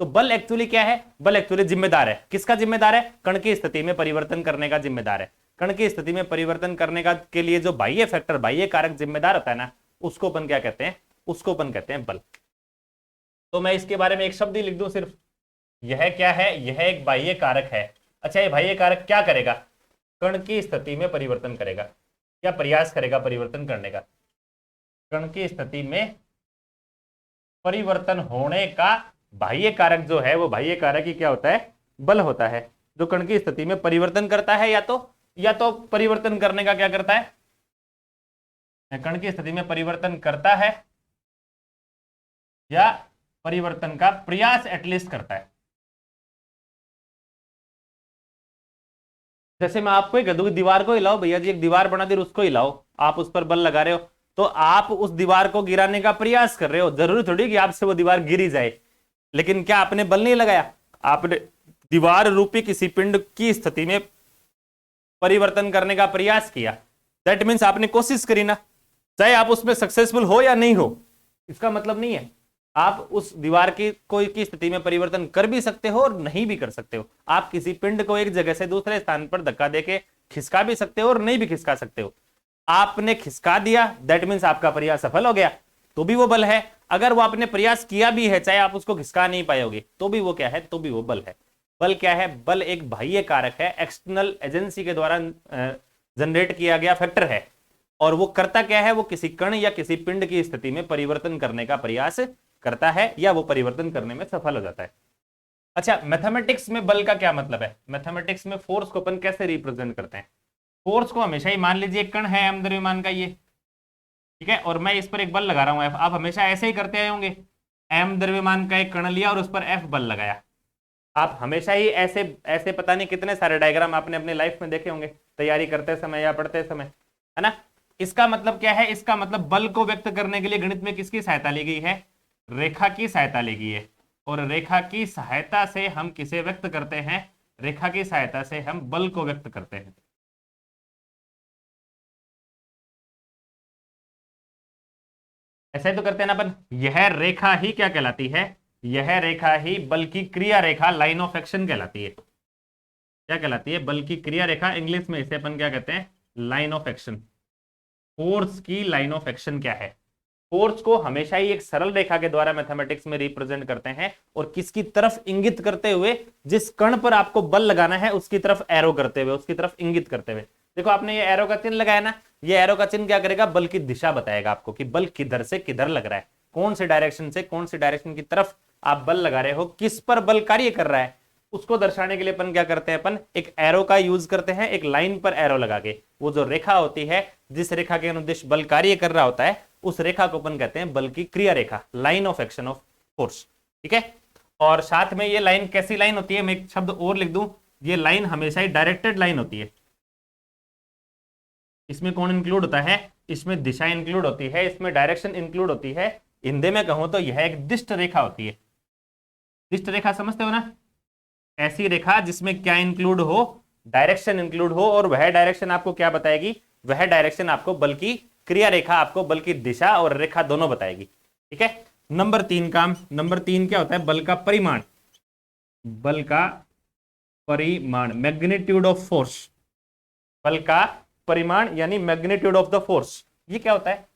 तो बल एक्चुअली क्या है? बल एक्चुअली जिम्मेदार है। किसका जिम्मेदार है? कण की स्थिति में परिवर्तन करने का जिम्मेदार है। कण की स्थिति में परिवर्तन करने का के लिए जो बाह्य फैक्टर, बाह्य कारक जिम्मेदार होता है ना, उसको अपन क्या कहते हैं? उसको अपन कहते हैं बल। तो मैं इसके बारे में एक शब्द ही लिख दूं सिर्फ, यह क्या है? यह एक बाह्य कारक है। अच्छा, ये बाह्य कारक क्या करेगा? कण की स्थिति में परिवर्तन करेगा या प्रयास करेगा परिवर्तन करने का। कण की स्थिति में परिवर्तन होने का बाह्य कारक जो है, वो बाह्य कारक ही क्या होता है? बल होता है, जो कण की स्थिति में परिवर्तन करता है। या तो परिवर्तन करने का क्या करता है? कण की स्थिति में परिवर्तन करता है या परिवर्तन का प्रयास एटलीस्ट करता है। जैसे मैं आपको ही कह दूं कि दीवार को हिलाओ भैया जी, एक दीवार बना दी, उसको हिलाओ, आप उस पर बल लगा रहे हो, तो आप उस दीवार को गिराने का प्रयास कर रहे हो। जरूरी थोड़ी कि आपसे वो दीवार गिरी जाए, लेकिन क्या आपने बल नहीं लगाया? आपने दीवार रूपी किसी पिंड की स्थिति में परिवर्तन करने का प्रयास किया। दैट मीन्स आपने कोशिश करी ना, चाहे आप उसमें सक्सेसफुल हो या नहीं हो, इसका मतलब नहीं है। आप उस दीवार की कोई की स्थिति में परिवर्तन कर भी सकते हो और नहीं भी कर सकते हो। आप किसी पिंड को एक जगह से दूसरे स्थान पर धक्का देके खिसका भी सकते हो और नहीं भी खिसका सकते हो। आपने खिसका दिया, दैट मीन्स आपका प्रयास सफल हो गया, तो भी वो बल है। अगर वो आपने प्रयास किया भी है, चाहे आप उसको खिसका नहीं पाओगे, तो भी वो क्या है? तो भी वो बल है। बल क्या है? बल एक बाह्य कारक है, एक्सटर्नल एजेंसी के द्वारा जनरेट किया गया फैक्टर है। और वो करता क्या है? वो किसी कण या किसी पिंड की स्थिति में परिवर्तन करने का प्रयास करता है या वो परिवर्तन करने में सफल हो जाता है। अच्छा, मैथमेटिक्स में बल का क्या मतलब है? मैथमेटिक्स में फोर्स को अपन कैसे रिप्रेजेंट करते हैं? फोर्स को हमेशा ही मान लीजिए एक कण है m द्रव्यमान का, ये ठीक है, और मैं इस पर एक बल लगा रहा हूं F। आप हमेशा ऐसे ही करते आए होंगे, m द्रव्यमान का एक कण लिया और उस पर F बल लगाया। आप हमेशा ही ऐसे ऐसे पता नहीं कितने सारे डायग्राम आपने अपने लाइफ में देखे होंगे, तैयारी करते समय या पढ़ते समय, है ना। इसका मतलब क्या है? इसका मतलब बल को व्यक्त करने के लिए गणित में किसकी सहायता ली गई है? रेखा की सहायता ली गई है। और रेखा की सहायता से हम किसे व्यक्त करते हैं? रेखा की सहायता से हम बल को व्यक्त करते हैं। ऐसा ही तो करते हैं ना अपन। यह रेखा ही क्या कहलाती है? यह रेखा ही बल की क्रिया रेखा, लाइन ऑफ एक्शन कहलाती है। क्या कहलाती है? बल की क्रिया रेखा। इंग्लिश में इसे अपन क्या कहते हैं? Line of action. फोर्स की लाइन ऑफ एक्शन क्या है? फोर्स को हमेशा ही एक सरल रेखा के द्वारा मैथमेटिक्स में रिप्रेजेंट करते हैं, और किसकी तरफ इंगित करते हुए? जिस कण पर आपको बल लगाना है उसकी तरफ एरो करते हुए, उसकी तरफ इंगित करते हुए। देखो आपने ये एरो का चिन्ह लगाया ना, ये एरो का चिन्ह क्या करेगा? बल की दिशा बताएगा आपको कि बल किधर से किधर लग रहा है, कौन से डायरेक्शन से कौन सी डायरेक्शन की तरफ आप बल लगा रहे हो, किस पर बल कार्य कर रहा है। उसको दर्शाने के लिए अपन क्या करते हैं? अपन एक एरो का यूज करते हैं, एक लाइन पर एरो लगा के। वो जो रेखा होती है, जिस रेखा के अनुदिश बल कार्य कर रहा होता है, उस रेखा को अपन कहते हैं बल की क्रिया रेखा, line of action of force. ठीक है, और साथ में ये लाइन कैसी लाइन होती है? मैं एक शब्द और लिख दूं, ये लाइन हमेशा ही डायरेक्टेड लाइन होती है। इसमें कौन इंक्लूड होता है? इसमें दिशा इंक्लूड होती है, इसमें डायरेक्शन इंक्लूड होती है। हिंदी में कहूं तो यह एक दिष्ट रेखा होती है। दिष्ट रेखा समझते हो ना? ऐसी रेखा जिसमें क्या इंक्लूड हो, डायरेक्शन इंक्लूड हो, और वह डायरेक्शन आपको क्या बताएगी, वह डायरेक्शन आपको बल की क्रिया रेखा आपको बल की दिशा और रेखा दोनों बताएगी। ठीक है। नंबर 3 काम, नंबर 3 क्या होता है, बल का परिमाण। बल का परिमाण, मैग्नीट्यूड ऑफ फोर्स। बल का परिमाण यानी मैग्नीट्यूड ऑफ द फोर्स, ये क्या होता है?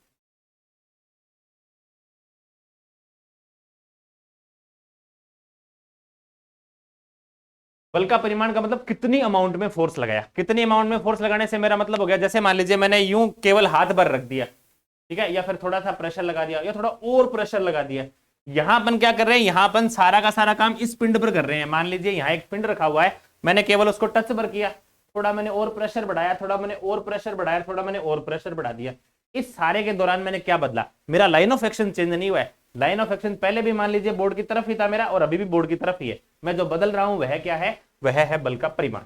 बल का परिमाण का मतलब कितनी अमाउंट में फोर्स लगाया। कितनी अमाउंट में फोर्स लगाने से मेरा मतलब हो गया, जैसे मान लीजिए मैंने यूं केवल हाथ भर रख दिया, ठीक है, या फिर थोड़ा सा प्रेशर लगा दिया, या थोड़ा और प्रेशर लगा दिया। यहां अपन क्या कर रहे हैं, यहां अपन सारा का सारा काम इस पिंड पर कर रहे हैं। मान लीजिए यहां एक पिंड रखा हुआ है, मैंने केवल उसको टच पर किया, थोड़ा मैंने और प्रेशर बढ़ाया, थोड़ा मैंने और प्रेशर बढ़ाया, थोड़ा मैंने और प्रेशर बढ़ा दिया। इस सारे के दौरान मैंने क्या बदला, मेरा लाइन ऑफ एक्शन चेंज नहीं हुआ है। लाइन ऑफ एक्शन पहले भी मान लीजिए बोर्ड की तरफ ही था मेरा, और अभी भी बोर्ड की तरफ ही है। मैं जो बदल रहा हूं वह क्या है, वह है बल का परिमाण।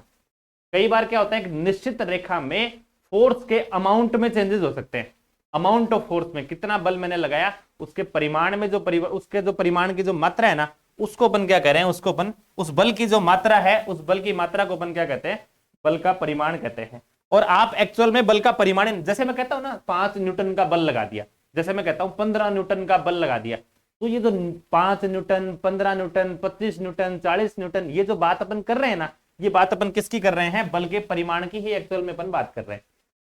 कई बार क्या होता है, एक निश्चित रेखा में फोर्स के अमाउंट में चेंजेस हो सकते हैं। अमाउंट ऑफ फोर्स में कितना बल मैंने लगाया, उसके परिमाण में जो उसके जो परिमाण की जो मात्रा है ना, उसको अपन क्या कह रहे हैं, उसको अपन उस बल की जो मात्रा है, उस बल की मात्रा को अपन क्या कहते हैं, बल का परिमाण कहते हैं। और आप एक्चुअल में बल का परिमाण, जैसे मैं कहता हूं ना 5 न्यूटन का बल लगा दिया, जैसे मैं कहता हूं 15 न्यूटन का बल लगा दिया, तो ये जो 5 न्यूटन, 15 न्यूटन, 25 न्यूटन, 40 न्यूटन, ये जो बात अपन कर रहे हैं ना, ये बात अपन किसकी कर रहे हैं, बल के परिमाण की ही एक्चुअल में अपन बात कर रहे हैं।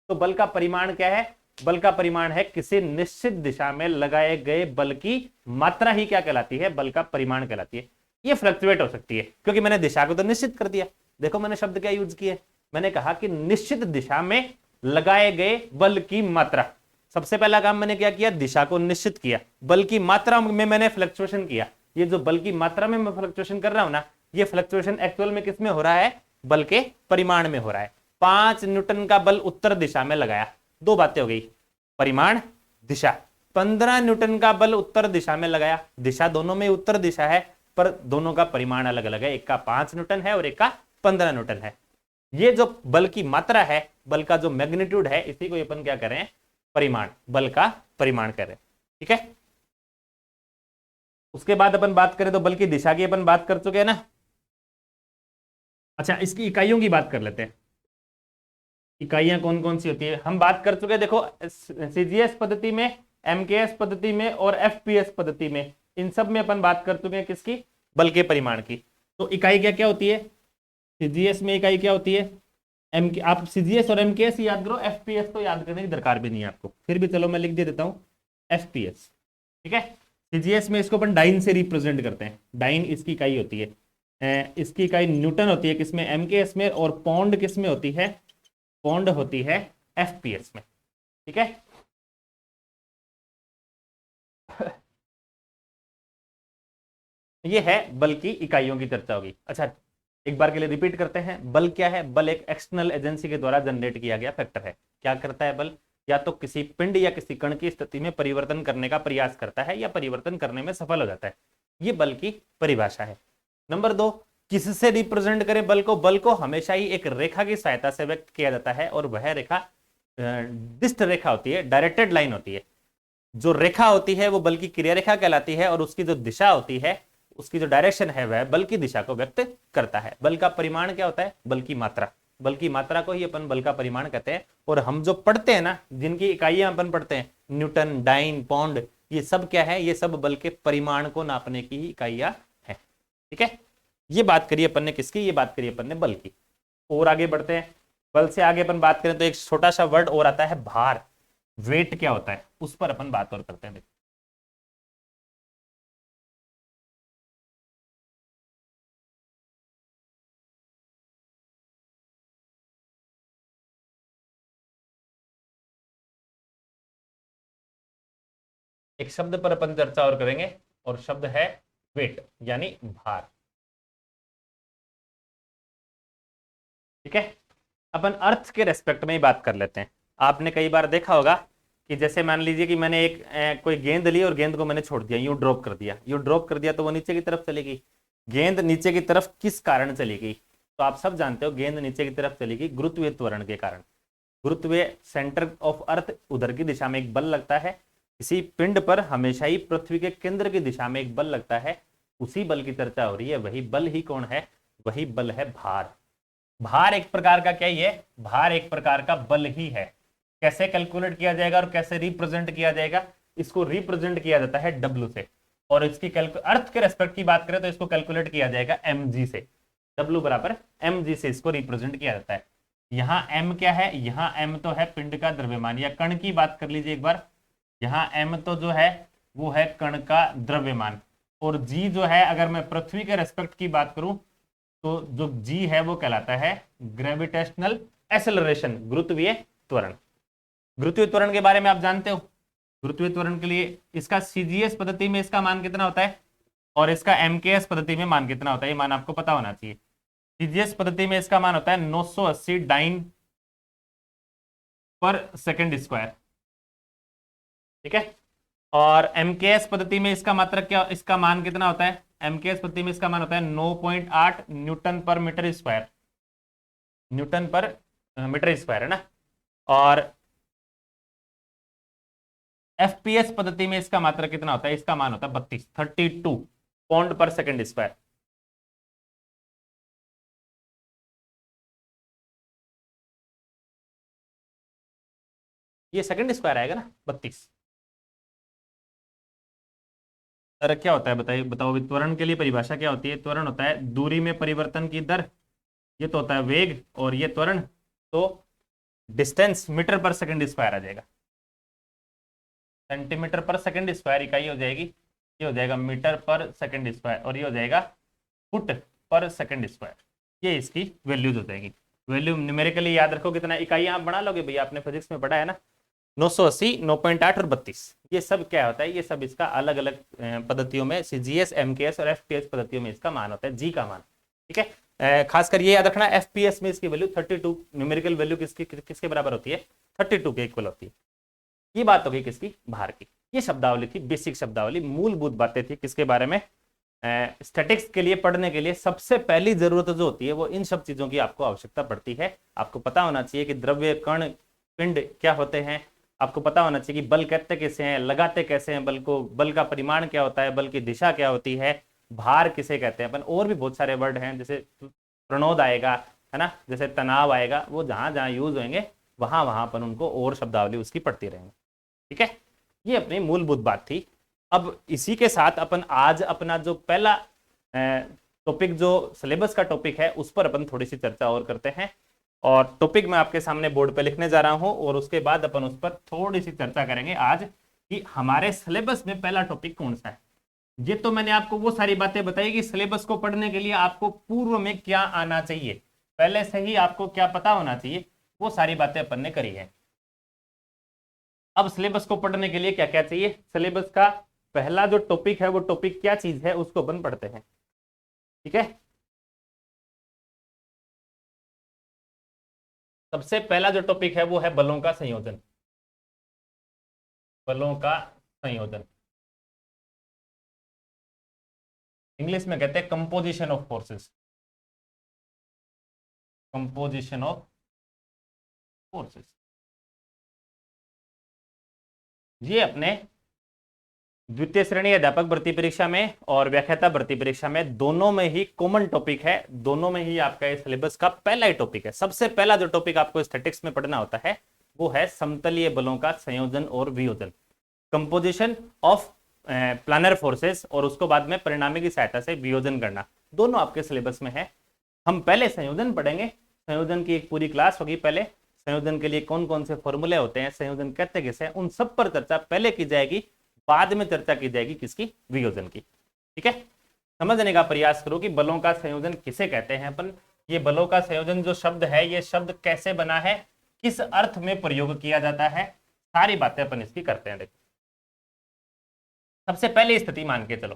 तो बल का परिमाण क्या है, बल का परिमाण है किसी निश्चित दिशा में लगाए गए बल की मात्रा ही क्या कहलाती है, बल का परिमाण कहलाती है। ये फ्लक्चुएट हो सकती है, क्योंकि मैंने दिशा को तो निश्चित कर दिया। देखो मैंने शब्द क्या यूज किया, मैंने कहा कि निश्चित दिशा में लगाए गए बल की मात्रा। सबसे पहला काम मैंने क्या किया, दिशा को निश्चित किया, बल की मात्रा में मैंने फ्लक्चुएशन किया। ये जो बल की मात्रा में मैं फ्लक्चुएशन कर रहा हूं ना, ये फ्लक्चुएशन एक्चुअल में किस में हो रहा है, बल के परिमाण में हो रहा है। 5 न्यूटन का बल उत्तर दिशा में लगाया, दो बातें हो गई, परिमाण, दिशा। 15 न्यूटन का बल उत्तर दिशा में लगाया, दिशा दोनों में उत्तर दिशा है, पर दोनों का परिमाण अलग अलग है, एक का 5 न्यूटन है और एक का 15 न्यूटन है। ये जो बल की मात्रा है, बल का जो मैग्नीट्यूड है, इसी को अपन क्या करें, परिमाण, बल का परिमाण करें। ठीक है। उसके बाद अपन बात करें तो बल की दिशा की अपन बात कर चुके हैं ना। अच्छा, इसकी इकाइयों की बात कर लेते हैं। इकाइयां कौन कौन सी होती है, हम बात कर चुके हैं। देखो सीजीएस पद्धति में, एमकेएस पद्धति में और एफपीएस पद्धति में, इन सब में अपन बात कर चुके हैं किसकी, बल के परिमाण की। तो इकाई क्या क्या होती है, सीजीएस में इकाई क्या होती है, एम आप सीजीएस और एमकेएस याद करो, एफपीएस तो याद करने की दरकार भी नहीं है आपको, फिर भी चलो मैं लिख दे देता हूं एफपीएस। ठीक है। सीजीएस में इसको अपन डाइन से रिप्रेजेंट करते हैं, डाइन इसकी इकाई होती है, इसकी इकाई न्यूटन होती है किसमें, एमकेएस में, और पौंड किसमें होती है, पौंड होती है एफपीएस में। ठीक है। ये है बल की इकाइयों की चर्चा होगी। अच्छा, एक बार के लिए रिपीट करते हैं, बल क्या है, बल एक एक्सटर्नल एजेंसी के द्वारा जनरेट किया गया फैक्टर है। क्या करता है बल, या तो किसी पिंड या किसी कण की स्थिति में परिवर्तन करने का प्रयास करता है, या परिवर्तन करने में सफल हो जाता है। ये बल की परिभाषा है। नंबर 2, किससे रिप्रेजेंट करें बल को, बल को हमेशा ही एक रेखा की सहायता से व्यक्त किया जाता है, और वह रेखा दिष्ट रेखा होती है, डायरेक्टेड लाइन होती है। जो रेखा होती है वो बल की क्रिया रेखा कहलाती है, और उसकी जो दिशा होती है, उसकी जो डायरेक्शन है, वह बल की दिशा को व्यक्त करता है। बल का परिमाण क्या होता है, बल की मात्रा। बल की मात्रा को ही अपन बल का परिमाण कहते हैं। और हम जो पढ़ते हैं ना, जिनकी इकाइयां अपन पढ़ते हैं, न्यूटन, डाइन, पौंड, ये सब क्या है, ये सब बल के परिमाण को नापने की ही इकाइयां हैं। ठीक है। ये बात करिए अपन ने किसकी, ये बात करिए अपन ने बल की। और आगे बढ़ते हैं, बल से आगे अपन बात करें तो एक छोटा सा वर्ड और आता है, भार। वेट क्या होता है, उस पर अपन बात और करते हैं। एक शब्द पर अपन चर्चा और करेंगे, और शब्द है वेट, यानी भार। ठीक है। अपन अर्थ के रेस्पेक्ट में ही बात कर लेते हैं। आपने कई बार देखा होगा कि जैसे मान लीजिए कि मैंने एक कोई गेंद ली, और गेंद को मैंने छोड़ दिया, यूं ड्रॉप कर दिया, यूं ड्रॉप कर दिया, तो वो नीचे की तरफ चली गई। गेंद नीचे की तरफ किस कारण चली गई, तो आप सब जानते हो, गेंद नीचे की तरफ चली गई गुरुत्वीय त्वरण के कारण। गुरुत्वीय सेंटर ऑफ अर्थ, उधर की दिशा में एक बल लगता है। किसी पिंड पर हमेशा ही पृथ्वी के केंद्र की दिशा में एक बल लगता है, उसी बल की चर्चा हो रही है। वही बल ही कौन है, वही बल है भार। भार एक प्रकार का क्या ही है, भार एक प्रकार का बल ही है। कैसे कैलकुलेट किया जाएगा और कैसे रिप्रेजेंट किया जाएगा, इसको रिप्रेजेंट किया जाता है डब्ल्यू से, और इसकी अर्थ के रेस्पेक्ट की बात करें तो इसको कैलकुलेट किया जाएगा mg से। W बराबर mg से इसको रिप्रेजेंट किया जाता है। यहाँ m क्या है, यहाँ m तो है पिंड का द्रव्यमान, या कण की बात कर लीजिए एक बार। यहाँ m तो जो है वो है कण का द्रव्यमान, और g जो है अगर मैं पृथ्वी के रेस्पेक्ट की बात करूं तो जो g है वो कहलाता है ग्रेविटेशनल एक्सेलरेशन, गुरुत्वीय त्वरण। गुरुत्वीय त्वरण के बारे में आप जानते हो, गुरुत्वीय त्वरण के लिए इसका सीजीएस पद्धति में इसका मान कितना होता है और इसका एमकेएस पद्धति में मान कितना होता है, ये मान आपको पता होना चाहिए। सीजीएस पद्धति में इसका मान होता है 980 डाइन पर सेकंड स्क्वायर, ठीक है। और एमकेएस पद्धति में इसका मात्रक क्या, इसका मान कितना होता है, एमकेएस पद्धति में इसका मान होता है 9.8 न्यूटन पर मीटर स्क्वायर, न्यूटन पर मीटर स्क्वायर है ना। और एफपीएस पद्धति में इसका मात्रक कितना होता है, इसका मान होता है 32 पाउंड पर सेकंड स्क्वायर। ये सेकंड स्क्वायर आएगा ना 32। अरे क्या होता है बताइए, बताओ अभी त्वरण के लिए परिभाषा क्या होती है। त्वरण होता है दूरी में परिवर्तन की दर, ये तो होता है वेग, और ये त्वरण तो डिस्टेंस मीटर पर सेकंड स्क्वायर आ जाएगा। सेंटीमीटर पर सेकंड स्क्वायर इकाई हो जाएगी, ये हो जाएगा मीटर पर सेकंड स्क्वायर, और ये हो जाएगा फुट पर सेकंड स्क्वायर। ये इसकी वैल्यूज हो जाएगी। वैल्यू न्यूमेरिकली याद रखो, कितना इकाई आप बना लोगे भैया, आपने फिजिक्स में पढ़ा है ना, 980, 9.8 और 32। ये सब क्या होता है, ये सब इसका अलग अलग पद्धतियों में सीजीएस, एमकेएस और एफपीएस पद्धतियों में इसका मान होता है, जी का मान, ठीक है। खासकर ये याद रखना, एफपीएस में इसकी वैल्यू 32, न्यूमेरिकल वैल्यू किसके बराबर होती है, 32 के इक्वल होती है। ये बात होगी किसकी, भार की। ये शब्दावली थी, बेसिक शब्दावली, मूलभूत बातें थी किसके बारे में, स्टैटिक्स के लिए पढ़ने के लिए सबसे पहली जरूरत जो होती है वो इन सब चीजों की आपको आवश्यकता पड़ती है। आपको पता होना चाहिए कि द्रव्य, कण, पिंड क्या होते हैं, आपको पता होना चाहिए कि बल कहते कैसे हैं, लगाते कैसे हैं बल को, बल का परिमाण क्या होता है, बल की दिशा क्या होती है, भार किसे कहते हैं अपन, और भी बहुत सारे वर्ड हैं, जैसे प्रणोद आएगा, है ना, जैसे तनाव आएगा, वो जहां जहां यूज होंगे वहां वहां अपन उनको और शब्दावली उसकी पढ़ती रहेंगे, ठीक है। ये अपनी मूलभूत बात थी। अब इसी के साथ अपन आज अपना जो पहला टॉपिक, जो सिलेबस का टॉपिक है, उस पर अपन थोड़ी सी चर्चा और करते हैं। और टॉपिक मैं आपके सामने बोर्ड पे लिखने जा रहा हूं, और उसके बाद अपन उस पर थोड़ी सी चर्चा करेंगे आज कि हमारे सिलेबस में पहला टॉपिक कौन सा है। ये तो मैंने आपको वो सारी बातें बताई कि सिलेबस को पढ़ने के लिए आपको पूर्व में क्या आना चाहिए, पहले से ही आपको क्या पता होना चाहिए, वो सारी बातें अपन ने करी है। अब सिलेबस को पढ़ने के लिए क्या क्या चाहिए, सिलेबस का पहला जो टॉपिक है वो टॉपिक क्या चीज है उसको अपन पढ़ते हैं, ठीक है। सबसे पहला जो टॉपिक है वो है बलों का संयोजन, बलों का संयोजन, इंग्लिश में कहते हैं composition of forces, composition of forces. ये अपने द्वितीय श्रेणी अध्यापक भर्ती परीक्षा में और व्याख्याता भर्ती परीक्षा में दोनों में ही कॉमन टॉपिक है, दोनों में ही आपका इस सिलेबस का पहला ही टॉपिक है। सबसे पहला जो टॉपिक आपको स्टैटिक्स में पढ़ना होता है वो है समतलीय बलों का संयोजन और वियोजन, कंपोजिशन ऑफ प्लानर फोर्सेस, और उसको बाद में परिणामी की सहायता से वियोजन करना, दोनों आपके सिलेबस में है। हम पहले संयोजन पढ़ेंगे, संयोजन की एक पूरी क्लास होगी, पहले संयोजन के लिए कौन कौन से फॉर्मूले होते हैं, संयोजन कहते कैसे हैं, उन सब पर चर्चा पहले की जाएगी, बाद में चर्चा की जाएगी किसकी, वियोजन की, ठीक है। समझने का प्रयास करो कि बलों का संयोजन किसे कहते हैं अपन, ये बलों का संयोजन जो शब्द है ये शब्द कैसे बना है, किस अर्थ में प्रयोग किया जाता है, सारी बातें अपन इसकी करते हैं। देखो सबसे पहले स्थिति मान के चलो,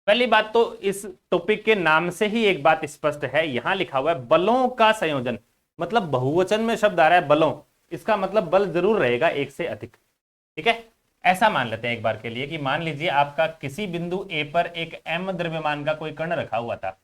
पहली बात तो इस टॉपिक के नाम से ही एक बात स्पष्ट है, यहां लिखा हुआ है बलों का संयोजन, मतलब बहुवचन में शब्द आ रहा है बलों, इसका मतलब बल जरूर रहेगा एक से अधिक, ठीक है। ऐसा मान लेते हैं एक बार के लिए कि मान लीजिए आपका किसी बिंदु ए पर एक m द्रव्यमान का कोई कण रखा हुआ था।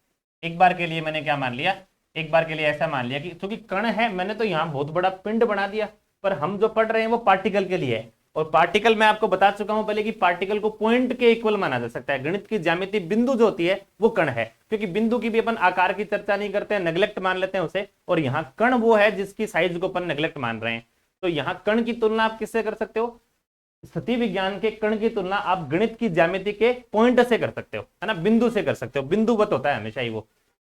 एक बार के लिए मैंने क्या मान लिया, एक बार के लिए ऐसा मान लिया कि क्योंकि कण है, मैंने तो यहाँ बहुत बड़ा पिंड बना दिया, पर हम जो पढ़ रहे हैं वो पार्टिकल के लिए है, और पार्टिकल मैं आपको बता चुका हूं पहले कि पार्टिकल को पॉइंट के इक्वल माना जा सकता है। गणित की ज्यामिति बिंदु जो होती है वो कण है, क्योंकि बिंदु की भी अपन आकार की चर्चा नहीं करते हैं, नेग्लेक्ट मान लेते हैं उसे, और यहाँ कण वो है जिसकी साइज को अपन नेग्लेक्ट मान रहे हैं। तो यहाँ कण की तुलना आप किससे कर सकते हो? स्थिति विज्ञान के कण की तुलना आप गणित की ज्यामिति के पॉइंट से कर सकते हो, है ना, बिंदु से कर सकते हो। बिंदुवत होता है हमेशा ही वो।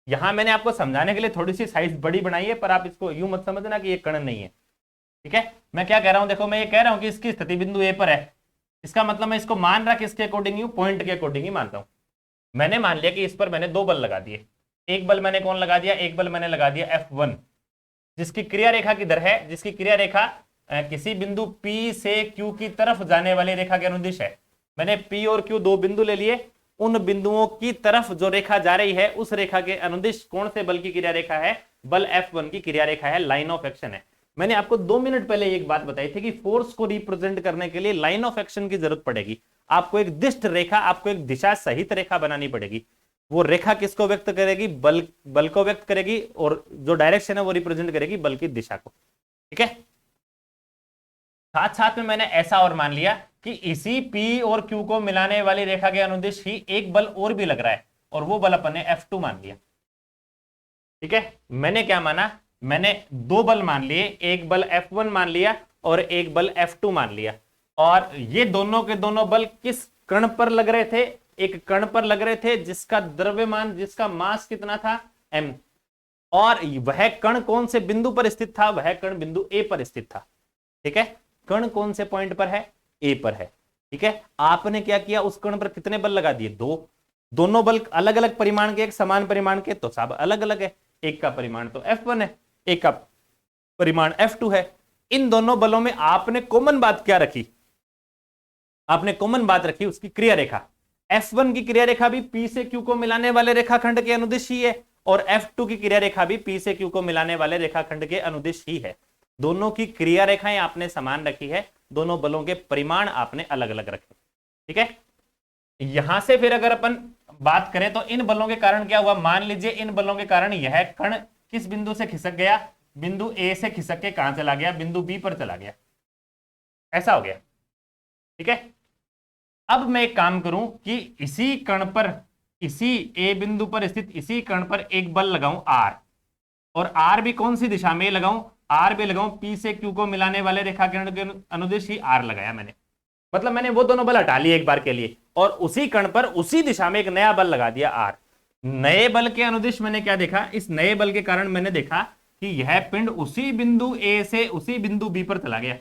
यहां मैंने आपको समझाने के लिए थोड़ी सी साइज बड़ी बनाई है, पर आप इसको यूं मत समझना कि ये कण नहीं है, ठीक है। मैं क्या कह रहा हूं, देखो मैं ये कह रहा हूं कि इसकी स्थिति बिंदु ए पर है, इसका मतलब मैं इसको मान रहा किसके अकॉर्डिंग हूं? पॉइंट के अकॉर्डिंग ही मान रहा हूं। मैंने मान लिया कि इस पर मैंने 2 बल लगा दिए। एक बल मैंने कौन लगा दिया? एक बल मैंने लगा दिया F1, जिसकी क्रिया रेखा किधर है? जिसकी क्रिया रेखा किसी बिंदु P से Q की तरफ जाने वाली रेखा के अनुदिश है। मैंने P और Q 2 बिंदु ले लिए, उन बिंदुओं की तरफ जो रेखा जा रही है उस रेखा के अनुदिश कौन से बल की क्रिया रेखा है? बल F1 की क्रिया रेखा है, लाइन ऑफ एक्शन है। मैंने आपको 2 मिनट पहले एक बात बताई थी कि फोर्स को रिप्रेजेंट करने के लिए लाइन ऑफ एक्शन की जरूरत पड़ेगी। आपको एक दिष्ट रेखा, आपको एक दिशा सहित रेखा बनानी पड़ेगी। वो रेखा किसको व्यक्त करेगी? बल को व्यक्त करेगी, और जो डायरेक्शन है वो रिप्रेजेंट करेगी बल की दिशा को, ठीक है। साथ साथ में मैंने ऐसा और मान लिया कि इसी P और Q को मिलाने वाली रेखा के अनुदिश ही एक बल और भी लग रहा है, और वो बल अपन ने F2 मान लिया, ठीक है। मैंने क्या माना? मैंने 2 बल मान लिए, एक बल F1 मान लिया और एक बल F2 मान लिया। और ये दोनों के दोनों बल किस कण पर लग रहे थे? एक कण पर लग रहे थे जिसका द्रव्यमान, जिसका मास कितना था? m। और वह कण कौन से बिंदु पर स्थित था? वह कण बिंदु A पर स्थित था, ठीक है। कण कौन से पॉइंट पर है? A पर है, ठीक है। आपने क्या किया? उस कण पर कितने बल लगा दिए? 2। दोनों बल अलग अलग परिमाण के, एक समान परिमाण के, तो सब अलग अलग है। एक का परिमाण तो F1 है, एक का परिमाण F2 है। इन दोनों बलों में आपने कॉमन बात क्या रखी? आपने कॉमन बात रखी उसकी क्रिया रेखा। F1 की क्रिया रेखा भी P से Q को मिलाने वाले रेखाखंड के अनुदिश ही है, और F2 की क्रिया रेखा भी P से Q को मिलाने वाले रेखाखंड के अनुदिश ही है। दोनों की क्रिया रेखाएं आपने समान रखी है, दोनों बलों के परिमाण आपने अलग अलग रखे, ठीक है। यहां से फिर अगर अपन बात करें तो इन बलों के कारण क्या हुआ? मान लीजिए इन बलों के कारण यह कण किस बिंदु से खिसक गया? बिंदु A से खिसक के कहां चला गया? बिंदु B पर चला गया, ऐसा हो गया, ठीक है। अब मैं एक काम करूं कि इसी कण पर, इसी A बिंदु पर स्थित इसी कण पर एक बल लगाऊं R, और R भी कौन सी दिशा में लगाऊं? R भी लगाऊं P से Q को मिलाने वाले रेखाखंड के अनुदिश ही R लगाया मैंने। मतलब मैंने वो दोनों बल हटा लिए एक बार के लिए, और उसी कण पर उसी दिशा में एक नया बल लगा दिया R। नए बल के अनुदिश मैंने क्या देखा? इस नए बल के कारण मैंने देखा कि यह पिंड उसी बिंदु A से उसी बिंदु B पर चला गया।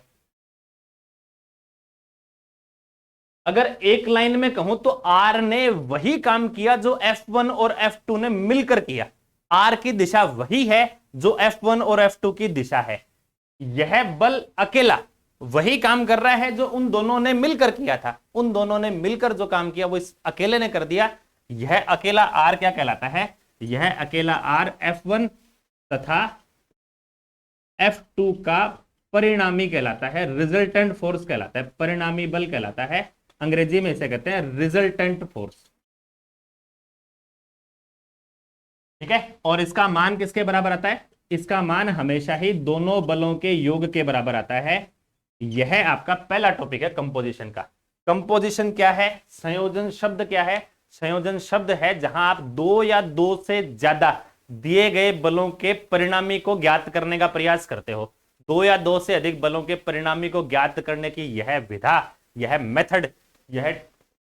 अगर एक लाइन में कहूं तो R ने वही काम किया जो F1 और F2 ने मिलकर किया। R की दिशा वही है जो F1 और F2 की दिशा है। यह बल अकेला वही काम कर रहा है जो उन दोनों ने मिलकर किया था। उन दोनों ने मिलकर जो काम किया वो इस अकेले ने कर दिया। यह अकेला R क्या कहलाता है? यह अकेला R F1 तथा F2 का परिणामी कहलाता है, रिजल्टेंट फोर्स कहलाता है, परिणामी बल कहलाता है। अंग्रेजी में इसे कहते हैं रिजल्टेंट फोर्स, ठीक है। और इसका मान किसके बराबर आता है? इसका मान हमेशा ही दोनों बलों के योग के बराबर आता है। यह आपका पहला टॉपिक है कंपोजिशन का। कंपोजिशन क्या है? संयोजन शब्द क्या है? संयोजन शब्द है जहां आप 2 या 2 से ज्यादा दिए गए बलों के परिणामी को ज्ञात करने का प्रयास करते हो। 2 या 2 से अधिक बलों के परिणामी को ज्ञात करने की यह विधा, यह मेथड, यह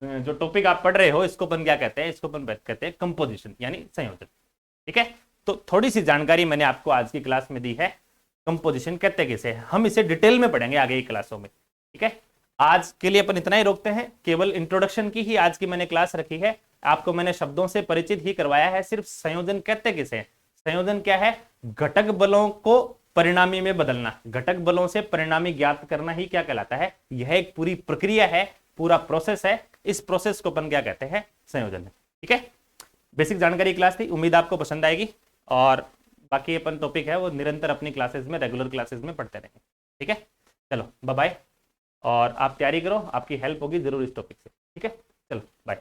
जो टॉपिक आप पढ़ रहे हो, इसको अपन क्या कहते हैं? इसको अपन कहते हैं कंपोजिशन, यानी संयोजन, ठीक है। तो थोड़ी सी जानकारी मैंने आपको आज की क्लास में दी है। कंपोजिशन कहते किसे? हम इसे डिटेल में पढ़ेंगे आगे की क्लासों में, ठीक है। आज के लिए अपन इतना ही रोकते हैं। केवल इंट्रोडक्शन की ही आज की मैंने क्लास रखी है। आपको मैंने शब्दों से परिचित ही करवाया है। सिर्फ संयोजन कहते किसे? संयोजन क्या है? घटक बलों को परिणामी में बदलना, घटक बलों से परिणामी ज्ञात करना ही क्या कहलाता है? यह एक पूरी प्रक्रिया है, पूरा प्रोसेस है। इस प्रोसेस को अपन क्या कहते हैं? संयोजन, ठीक है। बेसिक जानकारी क्लास थी, उम्मीद आपको पसंद आएगी। और बाकी अपन टॉपिक है वो निरंतर अपनी क्लासेस में, रेगुलर क्लासेस में पढ़ते रहेंगे, ठीक है। चलो बाय बाय, और आप तैयारी करो, आपकी हेल्प होगी जरूर इस टॉपिक से, ठीक है। चलो बाय।